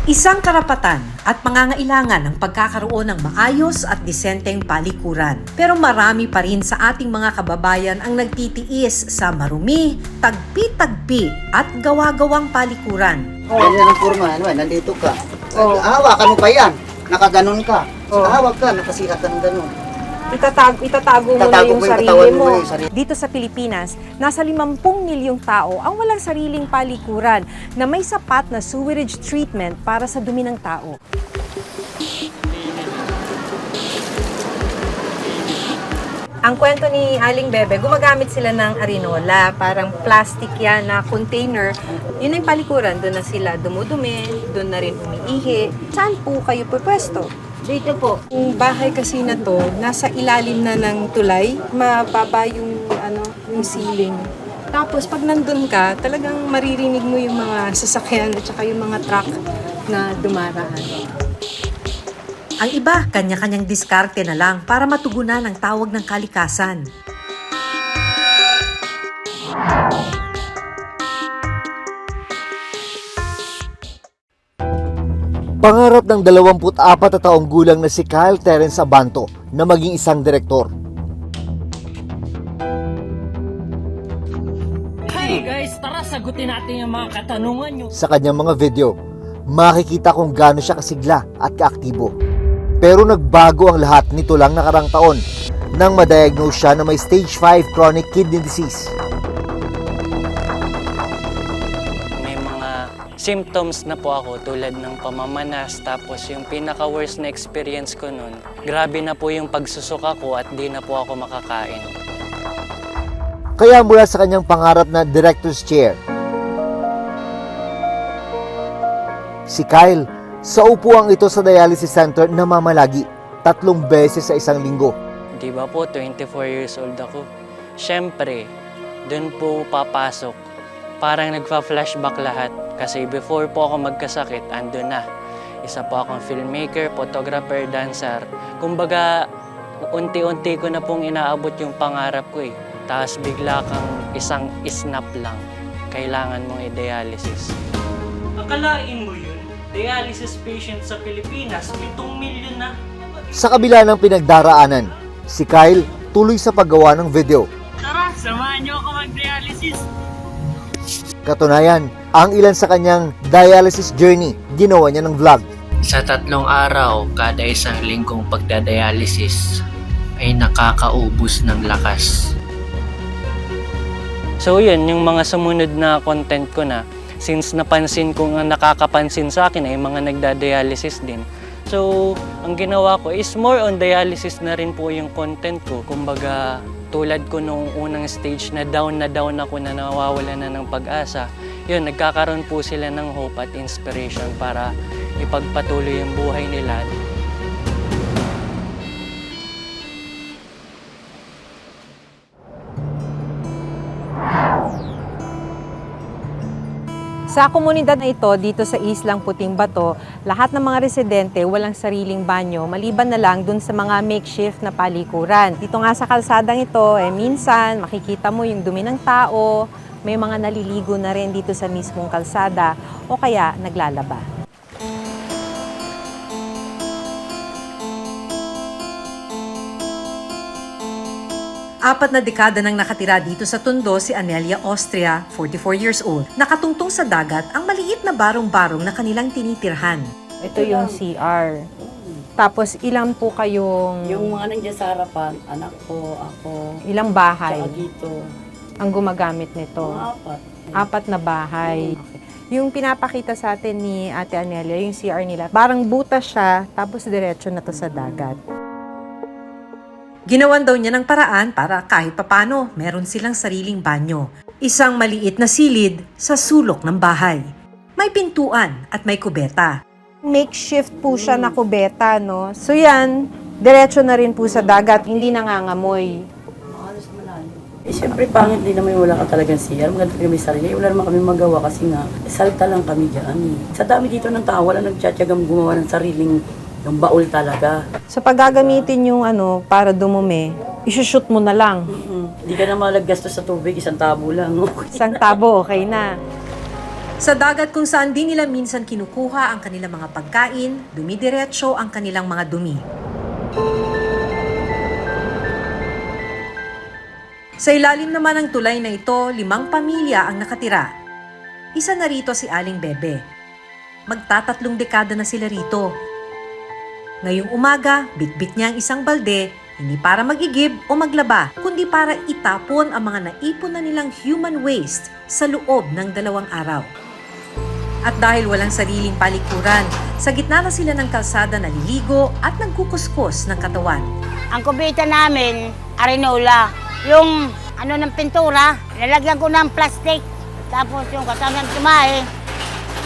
Isang karapatan at pangangailangan ng pagkakaroon ng maayos at disenteng palikuran. Pero marami pa rin sa ating mga kababayan ang nagtitiis sa marumi, tagpi-tagpi at gawa-gawang palikuran. Ganyan ang kurma, nandito ka. Hawakan mo pa yan, nakaganon ka. Hawak ka, nakasihat ka ng ganon. Itatago mo na Tatago yung mo yung sarili katawan mo mo. na yung sarili. Dito sa Pilipinas, nasa 50 milyong tao ang walang sariling palikuran na may sapat na sewerage treatment para sa dumi ng tao. Ang kwento ni Aling Bebe, gumagamit sila ng arinola, parang plastic yan na container. Yun ang palikuran, doon na sila dumudumi, doon na rin umiihi. Saan po kayo pupwesto? Dito po. Yung bahay kasi na to, nasa ilalim na ng tulay, mababa yung, yung ceiling. Tapos pag nandun ka, talagang maririnig mo yung mga sasakyan at saka yung mga truck na dumaraan. Ang iba, kanya-kanyang diskarte na lang para matugunan ang tawag ng kalikasan. Pangarap ng 24 na taong gulang na si Kyle Terence Abanto na maging isang direktor. Hi guys, tara sagutin natin yung mga katanungan nyo. Sa kanyang mga video, makikita kung gaano siya kasigla at kaaktibo. Pero nagbago ang lahat nito lang nakarang taon nang ma-diagnose siya na may stage 5 chronic kidney disease. May mga symptoms na po ako tulad ng pamamanas, tapos yung pinaka-worst na experience ko nun, grabe na po yung pagsusuka ko at di na po ako makakain. Kaya mula sa kanyang pangarap na director's chair, si Kyle, sa upuang ito sa dialysis center na mamalagi 3 beses sa isang linggo. Di ba po, 24 years old ako. Siyempre, dun po papasok. Parang nagpa-flashback lahat. Kasi before po ako magkasakit, andun na. Isa po akong filmmaker, photographer, dancer. Kumbaga, unti-unti ko na pong inaabot yung pangarap ko eh. Tapos bigla kang isang snap lang. Kailangan mong i-dialysis. Akalain mo yun? Dialysis patient sa Pilipinas, 7 milyon na. Sa kabila ng pinagdaraanan, si Kyle tuloy sa paggawa ng video. Tara, samahan niyo ako mag-dialysis. Katunayan, ang ilan sa kanyang dialysis journey, ginawa niya ng vlog. Sa 3 araw, kada isang linggong pagdadialysis ay nakakaubos ng lakas. So yun, yung mga sumunod na content ko na, since napansin ko nga nakakapansin sa akin ay mga nagda-dialysis din. So, ang ginawa ko is more on dialysis na rin po yung content ko. Kumbaga, tulad ko nung unang stage na down ako na nawawala na ng pag-asa, yun, nagkakaroon po sila ng hope at inspiration para ipagpatuloy yung buhay nila. Sa komunidad na ito, dito sa Islang Puting Bato, lahat ng mga residente walang sariling banyo, maliban na lang dun sa mga makeshift na palikuran. Dito nga sa kalsadang ito, minsan makikita mo yung dumi ng tao, may mga naliligo na rin dito sa mismong kalsada o kaya naglalaba. 4 na dekada nang nakatira dito sa Tondo si Anelia Austria, 44 years old. Nakatungtong sa dagat ang maliit na barong-barong na kanilang tinitirhan. Ito yung CR. Tapos ilan po kayong... Yung mga nandiyan sa harapan, anak ko, ako, ilang bahay tsaka dito, ang gumagamit nito? mga 4. 4 na bahay. Yung pinapakita sa atin ni Ate Anelia, yung CR nila, parang butas siya, tapos diretso na to sa dagat. Ginawan daw niya ng paraan para kahit papano meron silang sariling banyo. Isang maliit na silid sa sulok ng bahay. May pintuan at may kubeta. Makeshift po siya na kubeta, no? So yan, diretso na rin po sa dagat, hindi nangangamoy. Siyempre, pangit din naman wala ka talagang CR. Maganda kami sarili. Wala naman kami magawa kasi nga, salta lang kami dyan. Sa dami dito ng tao, wala nagtsatsagang gumawa ng sariling yung baul talaga. So pag gagamitin yung para dumumi, isushoot mo na lang. Hindi ka na malaggastos sa tubig, isang tabo lang. Isang tabo, okay na. Sa dagat kung saan din nila minsan kinukuha ang kanilang mga pagkain, dumidiretso ang kanilang mga dumi. Sa ilalim naman ng tulay na ito, 5 pamilya ang nakatira. Isa na rito si Aling Bebe. Magtatatlong dekada na sila rito. Ngayong umaga, bitbit niya ang isang balde, hindi para magigib o maglaba, kundi para itapon ang mga naipon na nilang human waste sa loob ng 2 araw. At dahil walang sariling palikuran, sa gitna na sila ng kalsada naliligo at nagkukuskus ng katawan. Ang kubita namin, arenola. Yung ng pintura, lalagyan ko ng plastic. Tapos yung kasama ng tumahe,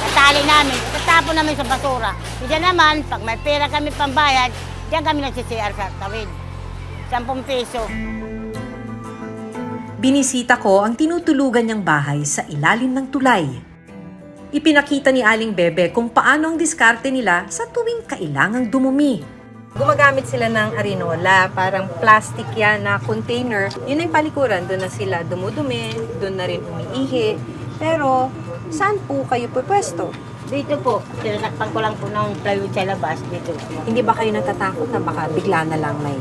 natali namin, tatapon namin sa basura. Diyan naman, pag may pera kami pambayad, diyan kami nagsisiyar sa tawid. 10 piso. Binisita ko ang tinutulugan niyang bahay sa ilalim ng tulay. Ipinakita ni Aling Bebe kung paano ang diskarte nila sa tuwing kailangang dumumi. Gumagamit sila ng arenola, parang plastic yan na container. Yun yung palikuran, doon na sila dumudumi, doon na rin umiihi. Pero, saan po kayo pwesto? Dito po, tinakpan ko lang po ng plywood sa labas dito. Hindi ba kayo natatakot na baka bigla na lang may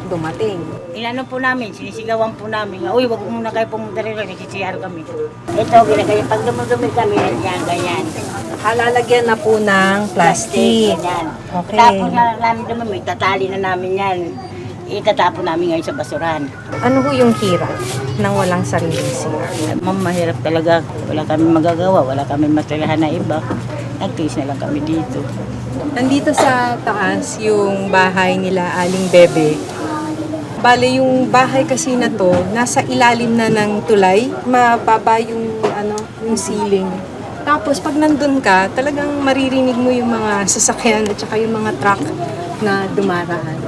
dumating? Inano po namin, sinisigawan po namin. Uy, wag muna kayo pumunta rin, nagsisiyar kami. Ito, ginagaya, pag dumudumi kami, yan, ganyan. Lalagyan na po ng plastic. Yan. Okay. Tapos na namin dumumi, tatali na namin yan. Itatapon namin ngayon sa basuran. Ano ho yung hirap nang walang sariling CR? Ma'am, mahirap talaga. Wala kami magagawa, wala kami matirahan na iba. Nagtiis na lang kami dito. Nandito sa taas yung bahay nila Aling Bebe. Bale, yung bahay kasi na to, nasa ilalim na ng tulay. Mababa yung ceiling. Tapos pag nandun ka, talagang maririnig mo yung mga sasakyan at saka yung mga truck na dumaraan.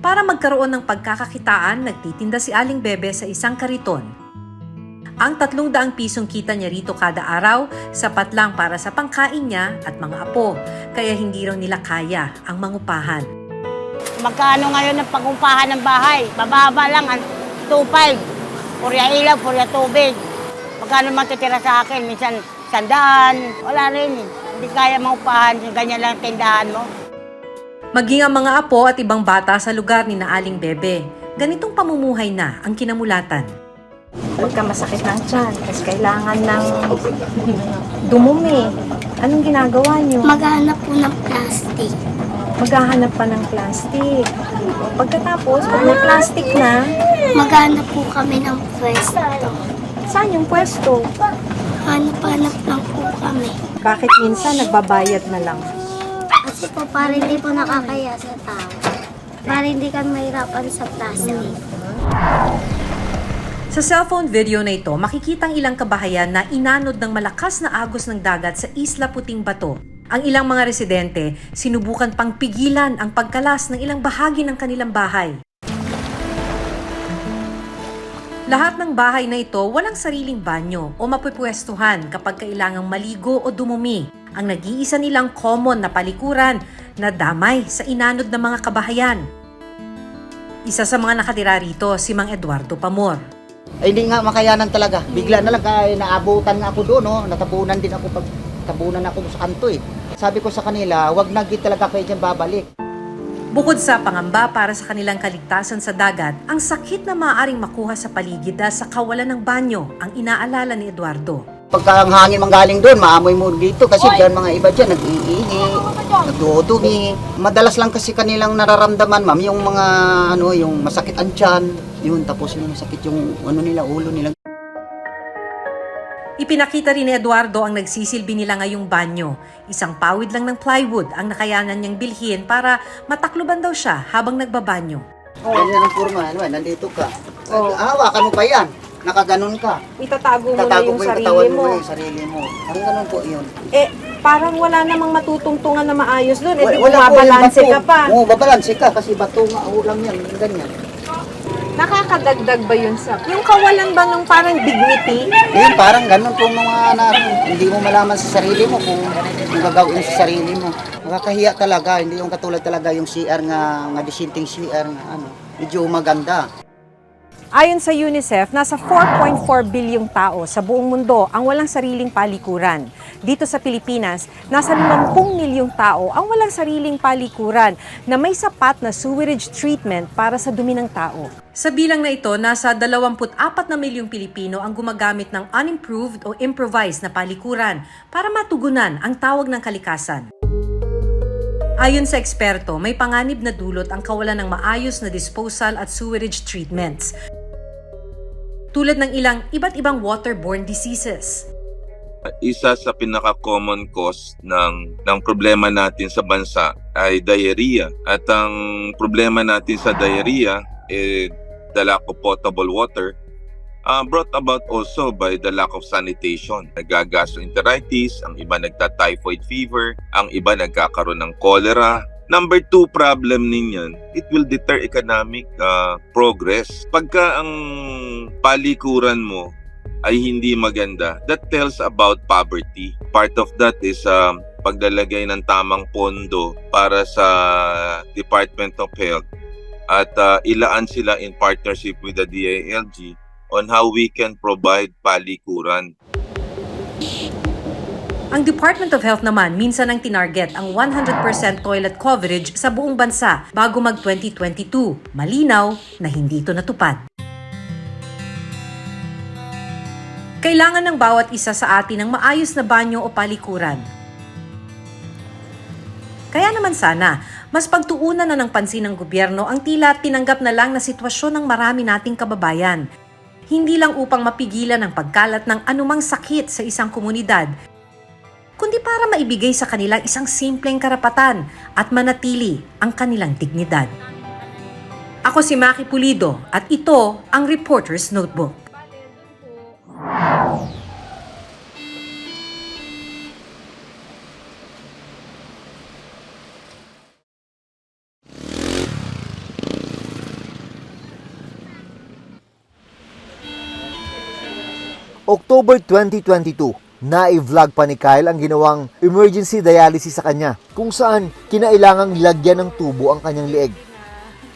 Para magkaroon ng pagkakakitaan, nagtitinda si Aling Bebe sa isang kariton. Ang 300 pisong kita niya rito kada araw, sapat lang para sa pangkain niya at mga apo, kaya hindi raw nila kaya ang mangupahan. Magkano ngayon ang pangumpahan ng bahay? Bababa lang ang 2.5. Purya ilaw, purya tubig. Magkano matitira sa akin? Minsan 100. Wala rin. Hindi kaya mangupahan. Ganyan lang tindahan mo. Maging ang mga apo at ibang bata sa lugar ni na Aling Bebe, ganitong pamumuhay na ang kinamulatan. Pagka masakit ng tiyan, kasi kailangan ng dumumi. Anong ginagawa niyo? Maghanap po ng plastic. Maghahanap pa ng plastic. Pagkatapos, pag may plastic na, Maghanap po kami ng pwesto. saan yung pwesto? Hanap-hanap lang po kami. Bakit minsan nagbabayad na lang? Kasi po para hindi po nakakaya sa tao. Para hindi kami mahirapan sa plastic. Sa cellphone video na ito, makikitang ilang kabahayan na inanod ng malakas na agos ng dagat sa Isla Puting Bato. Ang ilang mga residente, sinubukan pang pigilan ang pagkalas ng ilang bahagi ng kanilang bahay. Lahat ng bahay na ito walang sariling banyo o mapupwestuhan kapag kailangang maligo o dumumi. Ang nag-iisa nilang common na palikuran na damay sa inanod ng mga kabahayan. Isa sa mga nakatira rito, si Mang Eduardo Pamor. Ay, hindi nga makayanan talaga. Bigla na lang kaya naabutan nga ako doon, no? Natabunan din ako tabunan ako sa kanto eh. Sabi ko sa kanila, wag na talaga kayo dyan babalik. Bukod sa pangamba para sa kanilang kaligtasan sa dagat, ang sakit na maaaring makuha sa paligid dahil sa kawalan ng banyo ang inaalala ni Eduardo. Pagka ang hangin manggaling doon, maamoy mo dito kasi dyan mga iba dyan, nag-iihi, nagdudumi. Madalas lang kasi kanilang nararamdaman, ma'am, yung mga yung masakit ang tiyan, yun, tapos yung masakit yung nila, ulo nila. Ipinakita rin ni Eduardo ang nagsisilbi nila ngayong banyo. Isang pawid lang ng plywood ang nakayanan niyang bilhin para matakluban daw siya habang nagbabanyo. Ganyan ang kurma, nandito ka. Hawakan mo pa yan, nakaganon ka. Itatago mo na Tatago yung ko yung sarili katawan mo. mo, yung sarili mo. Ang ganun po yun. Parang wala namang matutungtungan na maayos doon. Di Wala po yung mabalanse bato. ka pa. Oo, babalanse ka kasi bato nga ulam yan, ganyan. Nakakadagdag ba yun sa... Yung kawalan ba ng parang dignity? Yun, parang ganun po mga hindi mo malaman sa sarili mo kung gagawin sa sarili mo. Nakakahiya talaga, hindi yung katulad talaga yung CR nga disinting CR nga medyo maganda. Ayon sa UNICEF, nasa 4.4 bilyong tao sa buong mundo ang walang sariling palikuran. Dito sa Pilipinas, nasa 50 milyong tao ang walang sariling palikuran na may sapat na sewerage treatment para sa dumi ng tao. Sa bilang na ito, nasa 24 na milyong Pilipino ang gumagamit ng unimproved o improvised na palikuran para matugunan ang tawag ng kalikasan. Ayon sa eksperto, may panganib na dulot ang kawalan ng maayos na disposal at sewerage treatments, tulad ng ilang iba't ibang waterborne diseases. Isa sa pinaka-common cause ng problema natin sa bansa ay diarrhea. At ang problema natin sa diarrhea the lack of potable water, brought about also by the lack of sanitation. Nagga-gastroenteritis, ang iba nagta-typhoid fever, ang iba nagkakaroon ng cholera. Number 2 problem ninyan, it will deter economic progress. Pagka ang palikuran mo ay hindi maganda, that tells about poverty. Part of that is paglalagay ng tamang pondo para sa Department of Health at ilaan sila in partnership with the DILG on how we can provide palikuran. Ang Department of Health naman minsan ang tinarget ang 100% toilet coverage sa buong bansa bago mag-2022. Malinaw na hindi ito natupad. Kailangan ng bawat isa sa atin ng maayos na banyo o palikuran. Kaya naman sana, mas pagtuunan na ng pansin ng gobyerno ang tila tinanggap na lang na sitwasyon ng marami nating kababayan. Hindi lang upang mapigilan ang pagkalat ng anumang sakit sa isang komunidad, kundi para maibigay sa kanila isang simpleng karapatan at manatili ang kanilang dignidad. Ako si Maki Pulido at ito ang Reporter's Notebook. October 2022, na-i-vlog pa ni Kyle ang ginawang emergency dialysis sa kanya, kung saan kinailangang lagyan ng tubo ang kanyang leeg.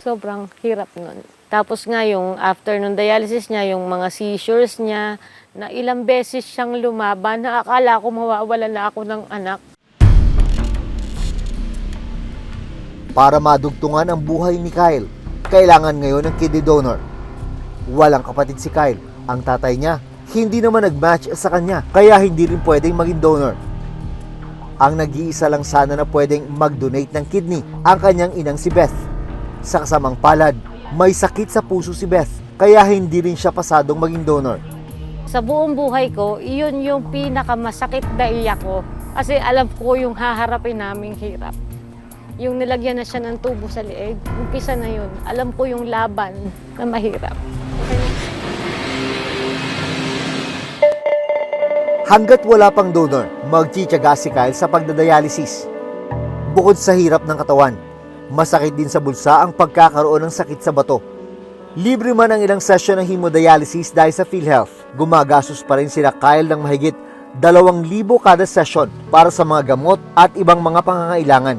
Sobrang hirap nun. Tapos nga yung after nung dialysis niya, yung mga seizures niya, na ilang beses siyang lumaban, na akala ko mawawala na ako ng anak. Para madugtungan ang buhay ni Kyle, kailangan ngayon ng kidney donor. Walang kapatid si Kyle. Ang tatay niya, hindi naman nag-match sa kanya, kaya hindi rin pwedeng maging donor. Ang nag-iisa lang sana na pwedeng mag-donate ng kidney, ang kanyang inang si Beth. Sa kasamang palad, may sakit sa puso si Beth, kaya hindi rin siya pasadong maging donor. Sa buong buhay ko, iyon yung pinakamasakit na iyak ko. Kasi alam ko yung haharapin naming hirap. Yung nilagyan na siya ng tubo sa leeg, umpisa na yun. Alam ko yung laban na mahirap. Hanggat wala pang donor, magtitiyaga si Kyle sa pagdadialysis. Bukod sa hirap ng katawan, masakit din sa bulsa ang pagkakaroon ng sakit sa bato. Libre man ang ilang session ng hemodialysis dahil sa PhilHealth, gumagastos pa rin sila Kyle ng mahigit 2,000 kada session para sa mga gamot at ibang mga pangangailangan.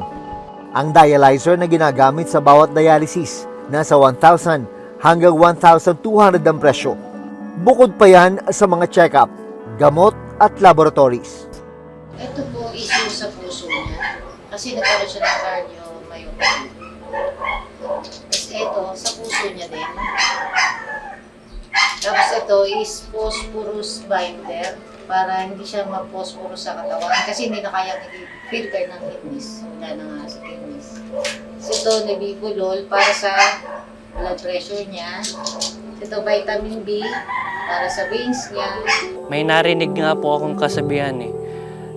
Ang dialyzer na ginagamit sa bawat dialysis, nasa 1,000 hanggang 1,200 ang presyo. Bukod pa yan sa mga check-up, gamot at laboratories. Ito po is yung sa puso niya. Kasi nagkaroon siya ng cardiomyopathy. Tapos ito, sa puso niya din. Tapos ito is phosphorus binder para hindi siya ma-phosphorus sa katawan. Kasi hindi na kayang i-filter ng kidneys. Wala na nga sa kidneys. So ito, Nebivolol para sa blood pressure niya. Ito, vitamin B para sa veins niya. May narinig nga po akong kasabihan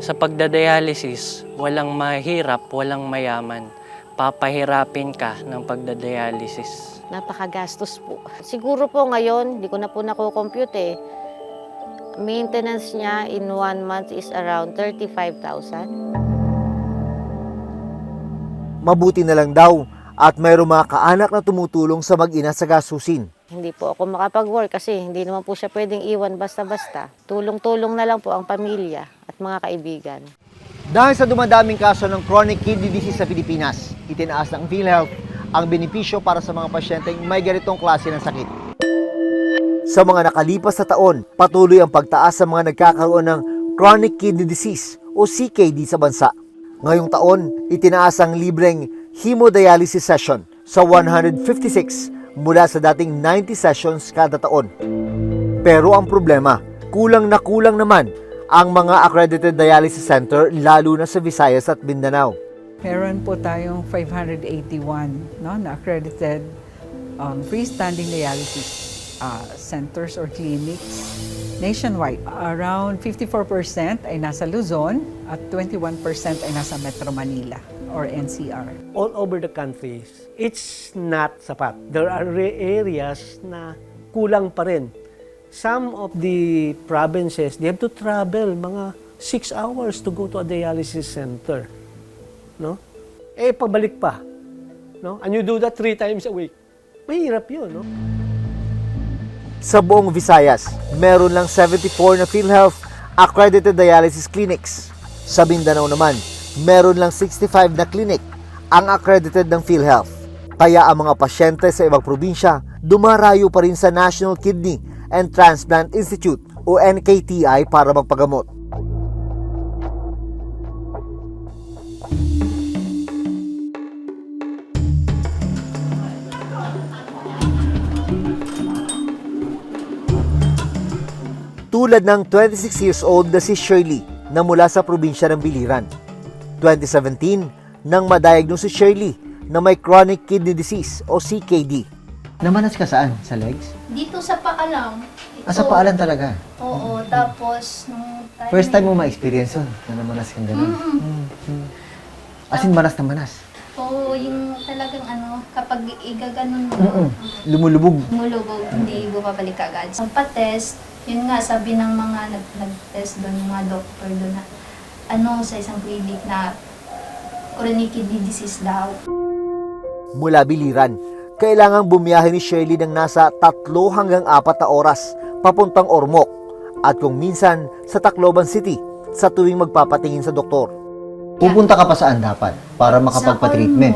sa pagdadialysis, walang mahirap, walang mayaman. Papahirapin ka ng pagdadialysis. Napakagastos po. Siguro po ngayon, di ko na po nakukompute. Maintenance niya in 1 month is around 35,000. Mabuti na lang daw at mayroong mga kaanak na tumutulong sa mag-ina sa gastusin. Hindi po ako makapag-work kasi hindi naman po siya pwedeng iwan basta-basta. Tulong-tulong na lang po ang pamilya at mga kaibigan. Dahil sa dumadaming kaso ng chronic kidney disease sa Pilipinas, itinaas ng PhilHealth ang benepisyo para sa mga pasyenteng may ganitong klase ng sakit. Sa mga nakalipas na taon, patuloy ang pagtaas sa mga nagkakaroon ng chronic kidney disease o CKD sa bansa. Ngayong taon, itinaas ang libreng hemodialysis session sa 156 mula sa dating 90 sessions kada taon. Pero ang problema, kulang na kulang naman ang mga accredited dialysis center lalo na sa Visayas at Mindanao. Meron po tayong 581 na accredited freestanding dialysis centers or clinics nationwide. Around 54% ay nasa Luzon at 21% ay nasa Metro Manila or NCR. All over the country, it's not sapat. There are areas na kulang pa rin. Some of the provinces, they have to travel mga 6 hours to go to a dialysis center. No? Pabalik pa. No? And you do that 3 times a week. Mahirap yun, no? Sa buong Visayas, meron lang 74 na PhilHealth accredited dialysis clinics. Sa Mindanao naman, meron lang 65 na clinic ang accredited ng PhilHealth. Kaya ang mga pasyente sa ibang probinsya dumarayo pa rin sa National Kidney and Transplant Institute o NKTI para magpagamot. Tulad ng 26 years old na si Shirley na mula sa probinsya ng Biliran. 2017, nang madiagnose si Shirley na may chronic kidney disease o CKD. Namanas ka saan? Sa legs? Dito sa paa lang. Sa paalan talaga? Oo, tapos nung First time mo ma-experience yun, na namanas kang gano'n? As in, manas na manas? Oo, yung talagang kapag igaganon mo, Lumulubog. mulubog, hindi bumabalik agad. Ang pa-test, yun nga, sabi ng mga nag-test doon, mga doctor doon na, sa isang clinic na chronic kidney disease daw. Mula Biliran, kailangang bumiyahe ni Shirley ng nasa 3 hanggang 4 na oras papuntang Ormoc at kung minsan sa Tacloban City sa tuwing magpapatingin sa doktor. Pupunta ka pa saan dapat para makapagpa-treatment?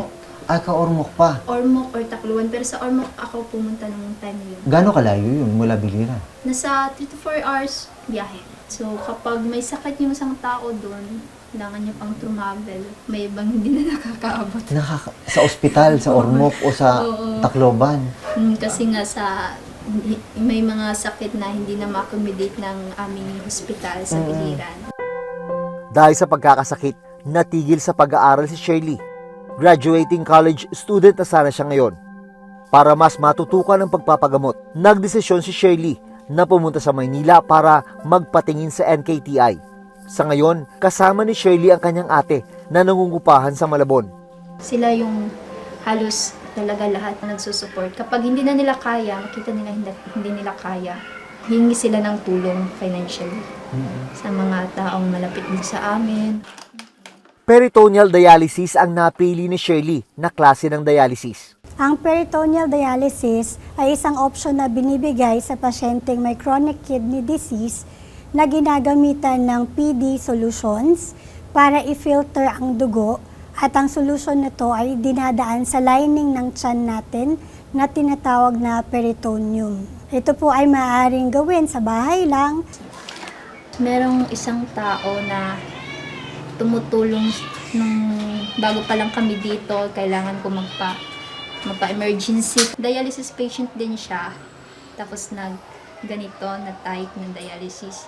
Ka-Ormoc pa. Ormoc or Tacloban, pero sa Ormoc ako pumunta nung time yun. Gano'ng kalayo yun mula Biliran? Nasa 3 to 4 hours biyahe. So kapag may sakit yung isang tao doon, kailangan niya pang travel. May ibang hindi na nakakaabot. Sa ospital, sa Ormoc o sa Tacloban? Kasi nga may mga sakit na hindi na ma-accommodate ng aming hospital sa Biliran. Dahil sa pagkakasakit, natigil sa pag-aaral si Shirley. Graduating college student na sana siya ngayon. Para mas matutukan ang pagpapagamot, nagdesisyon si Shirley na pumunta sa Maynila para magpatingin sa NKTI. Sa ngayon, kasama ni Shirley ang kanyang ate na nangungupahan sa Malabon. Sila yung halos talaga lahat na nagsusupport. Kapag hindi na nila kaya, makita nila hindi nila kaya, hingi sila ng tulong financially sa mga taong malapit din sa amin. Peritoneal dialysis ang napili ni Shirley na klase ng dialysis. Ang peritoneal dialysis ay isang opsyon na binibigay sa pasyenteng may chronic kidney disease na ginagamitan ng PD solutions para i-filter ang dugo at ang solusyon nito ay dinadaan sa lining ng tiyan natin na tinatawag na peritoneum. Ito po ay maaaring gawin sa bahay lang. Merong isang tao na tumutulong nung bago pa lang kami dito, kailangan ko magpa-emergency. Dialysis patient din siya. Tapos ganito na type ng dialysis.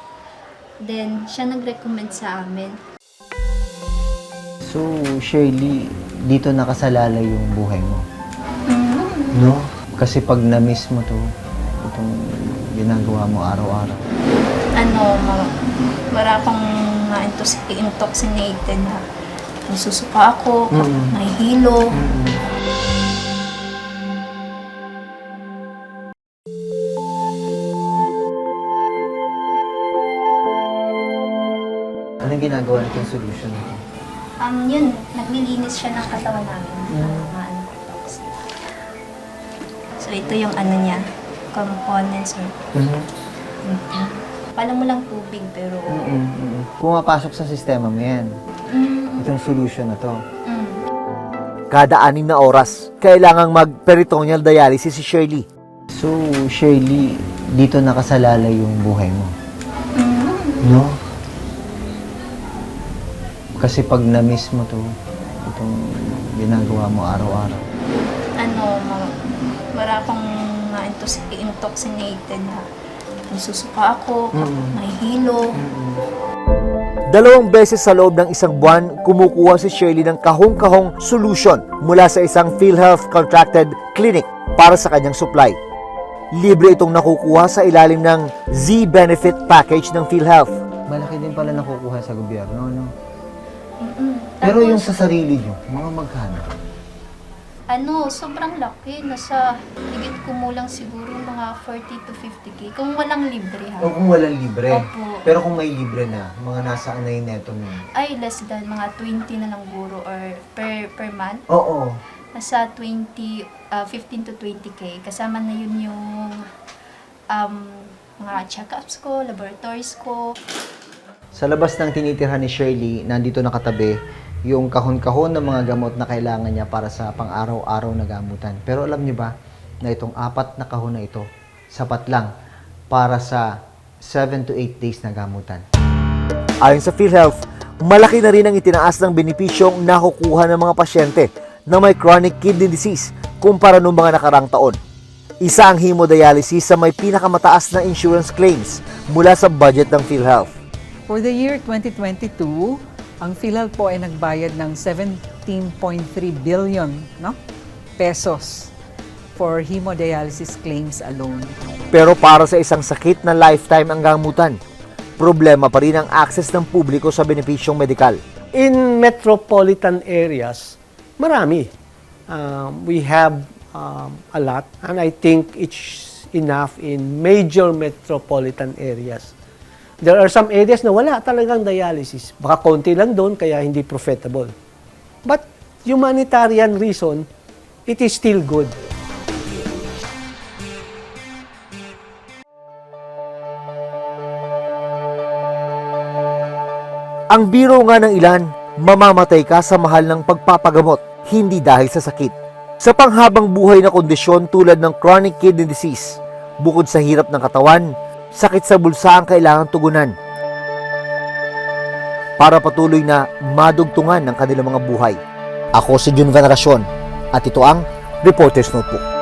Then, siya nag-recommend sa amin. So, Shirley, dito nakasalala yung buhay mo? No? Kasi pag na-miss mo to, itong ginagawa mo araw-araw. Wala akong intoxicated na nasusuka ako, nahihilo. Anong ginagawa natin solution nito? Yun, naglilinis siya ng katawan namin. So, ito yung niya, components. Palang mo lang tubig, pero... Pumapasok sa sistema mo yan. Itong solution na to. kada 6 na oras. Kailangang mag-peritoneal dialysis si Shirley. So, Shirley, dito nakasalalay yung buhay mo. No? Kasi pag na-miss mo to, itong ginagawa mo araw-araw. Wala akong intoxicated na nasusuka ako, may hilo. 2 beses sa loob ng 1 buwan, kumukuha si Shirley ng kahong-kahong solution mula sa isang PhilHealth contracted clinic para sa kanyang supply. Libre itong nakukuha sa ilalim ng Z-Benefit Package ng PhilHealth. Malaki din pala nakukuha sa gobyerno, no? Pero yung sa sarili nyo, mga magkano? Sobrang laki. Nasa higit kumulang siguro mga 40 to 50K. Kung walang libre ha. O kung walang libre. Opo. Pero kung may libre na, mga nasaan na yung neto mo? Ay, less than mga 20 na lang guro or per month. Oo. Nasa 15 to 20K. Kasama na yun yung mga check-ups ko, laboratories ko. Sa labas ng tinitirhan ni Shirley, nandito nakatabi yung kahon-kahon ng mga gamot na kailangan niya para sa pang-araw-araw na gamutan. Pero alam niyo ba na itong 4 na kahon na ito, sapat lang para sa 7 to 8 days na gamutan. Ayon sa PhilHealth, malaki na rin ang itinaas ng benepisyong nakukuha ng mga pasyente na may chronic kidney disease kumpara noong mga nakarang taon. Isa ang hemodialysis sa may pinakamataas na insurance claims mula sa budget ng PhilHealth. For the year 2022, ang PhilHealth po ay nagbayad ng 17.3 billion pesos for hemodialysis claims alone. Pero para sa isang sakit na lifetime ang gamutan, problema pa rin ang access ng publiko sa benepisyong medikal. In metropolitan areas, marami. We have a lot, and I think it's enough in major metropolitan areas. There are some areas na wala talagang dialysis. Baka konti lang doon, kaya hindi profitable. But humanitarian reason, it is still good. Ang biro nga ng ilan, mamamatay ka sa mahal ng pagpapagamot, hindi dahil sa sakit. Sa panghabang buhay na kondisyon tulad ng chronic kidney disease, bukod sa hirap ng katawan, sakit sa bulsa ang kailangang tugunan para patuloy na madugtungan ng kanilang mga buhay. Ako si Jun Veneracion at ito ang Reporter's Notebook.